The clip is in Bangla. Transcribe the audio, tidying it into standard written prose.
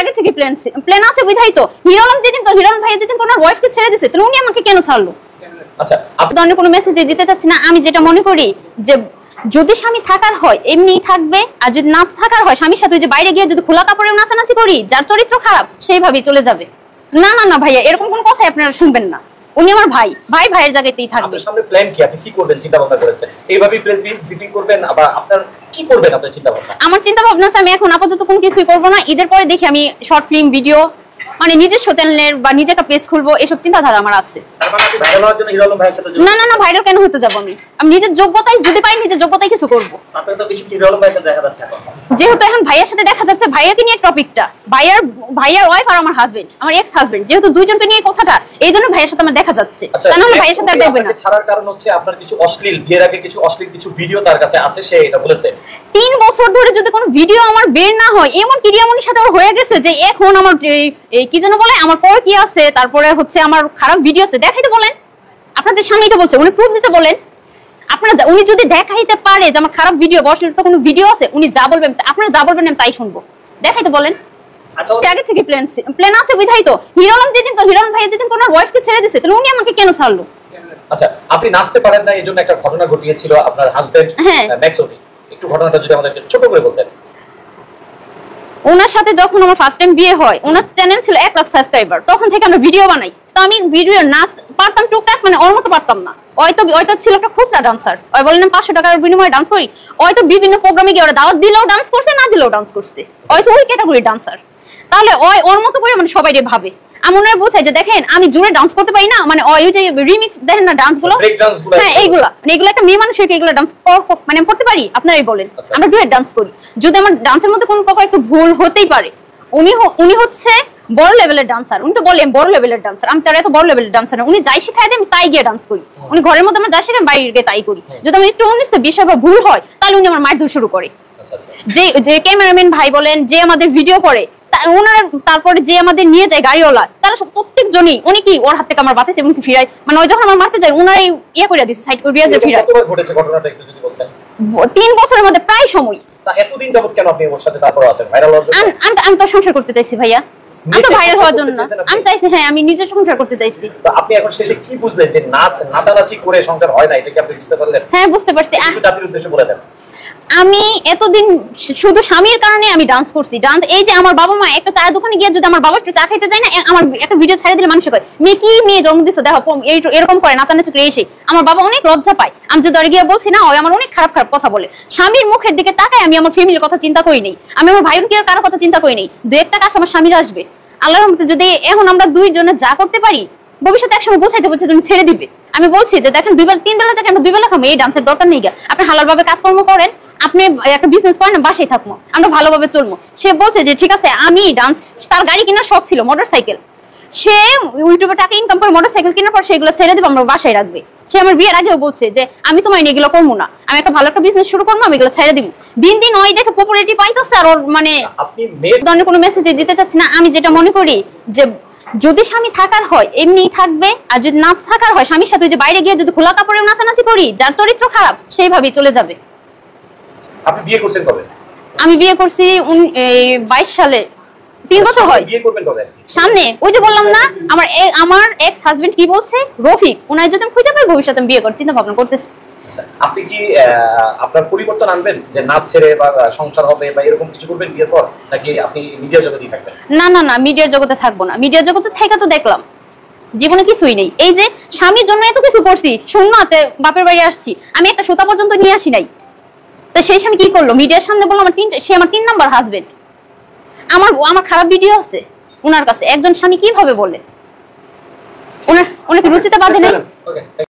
আগে থেকে প্ল্যান আছে বুঝাই তো। হিরোলম যেদিন ভাই যেদিন ওনার ওয়াইফকে ছেড়ে দিয়েছে, তাহলে উনি আমাকে কেন ছাড়লো? আচ্ছা, আপনি অন্য কোনো মেসেজ দিতে চাচ্ছি না। আমি যেটা মনে করি যে যদি স্বামী থাকার হয় এমনিই থাকবে, আর যদি নাচ থাকার হয় স্বামীর সাথে যে বাইরে গিয়ে যদি খোলা কাপড়ে নাচানাচি করি, যার চরিত্র খারাপ সেইভাবেই চলে যাবে। না না না ভাইয়া, এরকম কোনো কথাই আপনারা শুনবেন না। উনি আমার ভাই, ভাইয়ের জায়গাতেই থাকবে। আপনার সামনে প্ল্যান কি? আপনি কি করবেন চিন্তা ভাবনা করেছেন? এইভাবেই প্রেস ব্রিফিং করবেন, আবার আপনার কি করবেন আপনার চিন্তা ভাবনা? আমার চিন্তা ভাবনা আছে আমি এখন আপাতত কোনো কিছুই করব না। ঈদের পরে দেখি আমি শর্ট ফিল্ম ভিডিও মানে নিজস্ব চ্যানেলের বা নিজে একটা পেজ খুলবো, এসব চিন্তাধারা আমার আছে। তার মানে আপনি ভাইরাল হওয়ার জন্য হিরোলম ভাইয়ের সাথে না না না, ভাইরাল কেন হতে যাব? আমি নিজের যোগ্যতায় যদি পারি নিজের যোগ্যতায় কিছু করব। আপনার তো বেশি হিরোলম ভাইয়ের সাথে দেখা যাচ্ছে এখন। যেহেতু এখন ভাইয়ার সাথে দেখা যাচ্ছে, ভাইয়াকে নিয়ে টপিকটা ভাইয়ার ওয়াইফ আর আমার হাজবেন্ড, আমার এক্স হাজবেন্ড, যেহেতু দুইজনকে নিয়ে কথাটা, এই জন্য ভাইয়ের সাথে আমার দেখা যাচ্ছে। তা না হলে ভাইয়ের সাথে আর দেখবে না। ছাড়ার কারণ হচ্ছে আপনার কিছু অশ্লীল, বিয়ের আগে কিছু অশ্লীল কিছু ভিডিও তার কাছে আছে, সে এটা বলেছে। 3 বছর ধরে যদি কোনো ভিডিও আমার বের না হয়, এমন ক্রিয়ামনির সাথে ওর হয়ে গেছে যে এখন আমার কি যেন বলে, আমার পর কি আছে, তারপরে হচ্ছে আমার খারাপ ভিডিও আছে, দেখাইতে বলেন। আপনাদের সামনেই তো বলছে, উনি প্রুফ দিতে বলেন। উনি যদি দেখাইতে পারে যে আমার খারাপ ভিডিও, অশ্লীল তো কোনো ভিডিও আছে, উনি যা বলবেন, আপনারা যা বলবেন আমি তাই শুনবো। দেখাইতে বলেন। আগে থেকে প্ল্যান আছে বুঝাই তো। হিরোলম ভাই যেদিন ওনার ওয়াইফকে ছেড়ে দিয়েছে, তাহলে উনি আমাকে কেন ছাড়লো? আচ্ছা, আপনি নাচতে পারেন না, এজন্য একটা ঘটনা ঘটিয়েছিল আপনার হাজবেন্ড ম্যাক্সোফি, একটু ঘটনাটা যদি আমাদের ছোট করে বলতেন। ওনার সাথে যখন আমার ফার্স্ট টাইম বিয়ে হয়, ওনার চ্যানেল ছিল 1 লাখ সাবস্ক্রাইবার, তখন থেকে আমরা ভিডিও বানাই। তো আমি ভিডিও নাচ পারতাম টুকটাক, মানে ওর মতো পারতাম না। হয়তো ছিল একটা খুচরা ডান্সার, ওই বলেন 500 টাকার বিনিময়ে ডান্স করি। হয়তো বিভিন্ন প্রোগ্রামে গিয়ে ওরা দাওয়াত দিলেও ডান্স করছে, না দিলেও ডান্স করছে। হয়তো ওই ক্যাটাগরি ডান্সার। তাহলে ওর মতো করে মানে সবাই ভাবে। আমি ওনার বোঝাই যে দেখেন আমি জোরে ডান্স করতে পারি না, মানে ওই যে রিমিক্স দেখেন না ডান্স গুলো, হ্যাঁ এইগুলা, মানে এগুলো একটা মেয়ে মানুষকে এগুলো ডান্স মানে করতে পারি, আপনারাই বলেন। আমরা ডুয়েট ডান্স করি, যদি আমার ডান্সের মধ্যে কোনো প্রকার একটু ভুল হতেই পারে। উনি হচ্ছে বড় লেভেলের ডান্সার, উনি তো বলেন বড় লেভেলের ডান্সার, আমি তার এত বড় লেভেলের ডান্সার না। উনি যাই শিখাই দেন তাই গিয়ে ডান্স করি। উনি ঘরের মধ্যে আমরা যাই শিখান, বাইরে গিয়ে তাই করি। যদি আমি একটু 19-20 বা ভুল হয়, তাহলে উনি আমার মারধর শুরু করে। যে ক্যামেরাম্যান ভাই বলেন, যে আমাদের ভিডিও করে ওনারা, তারপরে যে আমাদের নিয়ে যায় গাড়িওয়ালা, তারা প্রত্যেকজনই উনি কি ওর হাত থেকে আমার বাঁচাইছে এবং ফিরাই, মানে ওই যখন আমার মারতে যায় ওনারাই ইয়ে করে দিচ্ছে, সাইড করে দিয়ে ফিরাই। কতবার ঘটেছে ঘটনাটা একটু যদি বলতেন? 3 বছরের মধ্যে প্রায় সময়। তা এতদিন যাবত কেন আপনি ওর সাথে তারপর আছেন? ভাইরাল হওয়ার জন্য? আমি তো সংসার করতে চাইছি ভাইয়া, আমি তো ভাইরাল হওয়ার জন্য আমি চাইছি। হ্যাঁ, আমি নিজের সংসার করতে চাইছি। তো আপনি এখন শেষে কি বুঝলেন যে নাচানাচি করে সংসার হয় না, এটা কি আপনি বুঝতে পারলেন? হ্যাঁ, বুঝতে পারছি। জাতির উদ্দেশ্যে বলে দেন। আমি এতদিন শুধু স্বামীর কারণে আমি ডান্স করছি। ডান্স এই যে আমার বাবা মা একটা চায়ের দোকানে গিয়ে যদি আমার বাবা একটু চা খাইতে যায় না, আমার একটা ভিডিও ছেড়ে দিলে মানুষ কয় মেয়ে জন্ম দিচ্ছে, দেখো এরকম করে নাচানাচি করে এসে আমার বাবা অনেক লজ্জা পায়। আমি যদি গিয়ে বলছি না, ওই আমার অনেক খারাপ কথা বলে। স্বামীর মুখের দিকে তাকায় আমি আমার ফ্যামিলির কথা চিন্তা করি নেই, আমি আমার ভাই বোন কারোর কথা চিন্তা করি নেই। 2-1 টাকা আমার স্বামীর আসবে আল্লাহর রহমতে। যদি এখন আমরা দুইজনে যা করতে পারি, ভবিষ্যতে একসময় বোঝাইতে তুমি ছেড়ে দিবে। আমি বলছি যে দেখেন 2-3 বেলা যাকে আমরা 2 বেলা খাবো, এই ডান্সের দরকার নেই। আপনি হালাল ভাবে কাজকর্ম করেন, আপনি একটা বিজনেস করেন, বাসায় থাকবো, আমরা ভালোভাবে চলবো। সে বলছে যে ঠিক আছে, আমি ডান্স, তার গাড়ি কেনার শখ ছিল, মোটরসাইকেল। সে ইউটিউবে টাকা ইনকাম করে মোটরসাইকেল কেনার পর সেগুলো ছেড়ে দেবো, আমরা বাসায় রাখবে। সে আমার বিয়ের আগেও বলছে যে আমি তোমায় নিয়ে এগুলো করবো না, আমি একটা ভালো একটা বিজনেস শুরু করবো, আমি এগুলো ছেড়ে দিব। দিন ওই দেখে পপুলারিটি পাইতেছে। আর ওর মানে অন্য কোনো মেসেজ দিতে চাচ্ছি না। আমি যেটা মনে করি যে যদি স্বামী থাকার হয় এমনিই থাকবে, আর যদি নাচ থাকার হয় স্বামীর সাথে যে বাইরে গিয়ে যদি খোলা কাপড়ে নাচানাচি করি, যার চরিত্র খারাপ সেইভাবেই চলে যাবে। আপনি বিয়ে করছেন কবে? আমি বিয়ে করছি 22 সালে। 3 বছর হয়। বিয়ে করবেন কবে? সামনে। ওই যে বললাম না, আমার এক্স হাজবেন্ড কি বলছে, রফিক, ওনার যদি খুঁজে পাই ভবিষ্যতে বিয়ে করার চিন্তা ভাবনা করতেছি। আপনি কি আপনার পরিবর্তন আনবেন, যে নাচ ছেড়ে বা সংসার হবে বা এরকম কিছু করবেন বিয়ের পর, নাকি আপনি মিডিয়া জগতেই থাকবেন? না না না, মিডিয়ার জগতে থাকবো না। মিডিয়ার জগতে থেকে তো দেখলাম জীবনে কিছুই নেই। এই যে স্বামীর জন্য এত কিছু করছি, শূন্যতে বাপের বাড়ি আসছি, আমি একটা সুতা পর্যন্ত নিয়ে আসি নাই। তো সেই স্বামী কি করলো, মিডিয়ার সামনে বললো সে আমার 3 নাম্বার হাজবেন্ড। আমার খারাপ ভিডিও আছে ওনার কাছে। একজন স্বামী কিভাবে বলে? ওনাকে রুচিতে বাঁধে নাই।